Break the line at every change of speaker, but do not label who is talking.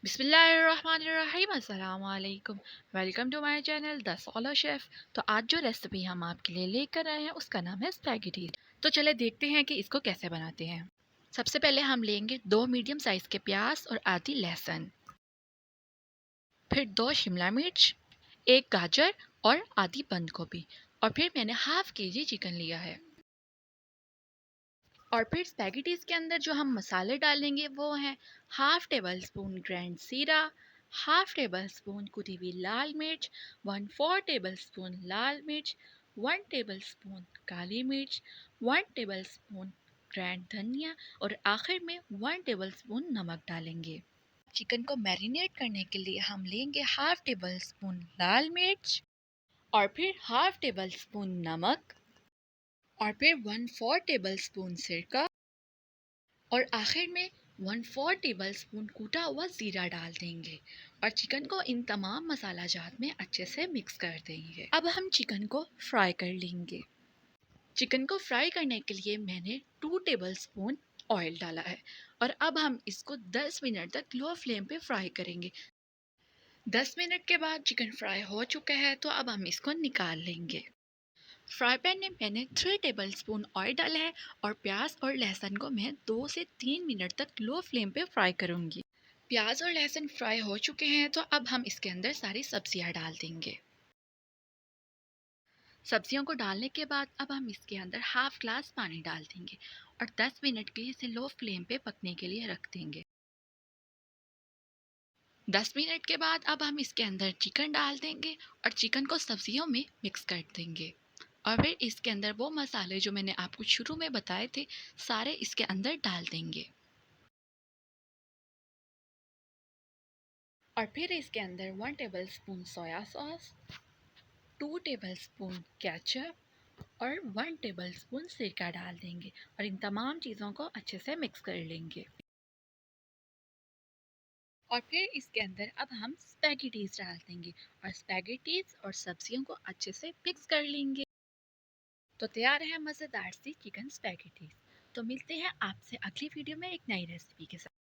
बिस्मिल्लाहिर्रहमानिर्रहीम अस्सलाम वालेकुम। Welcome to my channel the solo chef. तो आज जो रेसिपी हम आपके लिए लेकर आए हैं उसका नाम है स्पैगेटी। तो चले देखते हैं कि इसको कैसे बनाते हैं। सबसे पहले हम लेंगे 2 मीडियम साइज़ के प्याज और आधी लहसुन, फिर 2 शिमला मिर्च, एक गाजर और आधी बंद गोभी, और फिर मैंने हाफ केजी चिकन लिया है। और फिर स्पैगेटीज़ के अंदर जो हम मसाले डालेंगे वो हैं हाफ़ टेबल स्पून ग्रैंड जीरा, हाफ़ टेबल स्पून कुटी हुई लाल मिर्च, 1/4 टेबल स्पून लाल मिर्च, 1 टेबल स्पून काली मिर्च, 1 टेबल स्पून ग्रैंड धनिया, और आखिर में 1 टेबल स्पून नमक डालेंगे। चिकन को मैरिनेट करने के लिए हम लेंगे हाफ़ टेबल स्पून लाल मिर्च, और फिर हाफ़ टेबल स्पून नमक, और फिर 1/4 टेबल स्पून सिरका, और आखिर में 1/4 टेबल स्पून कूटा हुआ ज़ीरा डाल देंगे, और चिकन को इन तमाम मसाला जात में अच्छे से मिक्स कर देंगे। अब हम चिकन को फ्राई कर लेंगे। चिकन को फ्राई करने के लिए मैंने 2 टेबल स्पून ऑयल डाला है, और अब हम इसको 10 मिनट तक लो फ्लेम पे फ्राई करेंगे। 10 मिनट के बाद चिकन फ्राई हो चुका है, तो अब हम इसको निकाल लेंगे। फ्राई पैन में मैंने 3 टेबल स्पून ऑयल डाला है, और प्याज और लहसुन को मैं 2 से 3 मिनट तक लो फ्लेम पे फ्राई करूंगी। प्याज और लहसुन फ्राई हो चुके हैं, तो अब हम इसके अंदर सारी सब्जियां डाल देंगे। सब्जियों को डालने के बाद अब हम इसके अंदर हाफ ग्लास पानी डाल देंगे, और 10 मिनट के लिए इसे लो फ्लेम पे पकने के लिए रख देंगे। 10 मिनट के बाद अब हम इसके अंदर चिकन डाल देंगे, और चिकन को सब्जियों में मिक्स कर देंगे। और फिर इसके अंदर वो मसाले जो मैंने आपको शुरू में बताए थे, सारे इसके अंदर डाल देंगे। और फिर इसके अंदर 1 table spoon soya sauce, 2 table spoon ketchup, और 1 टेबल स्पून सिरका डाल देंगे, और इन तमाम चीज़ों को अच्छे से मिक्स कर लेंगे। और फिर इसके अंदर अब हम स्पैगेटीज डाल देंगे, और स्पैगेटीज और सब्जियों को अच्छे से मिक्स कर लेंगे। तो तैयार है मज़ेदार सी चिकन स्पैगेटीज। तो मिलते हैं आपसे अगली वीडियो में एक नई रेसिपी के साथ।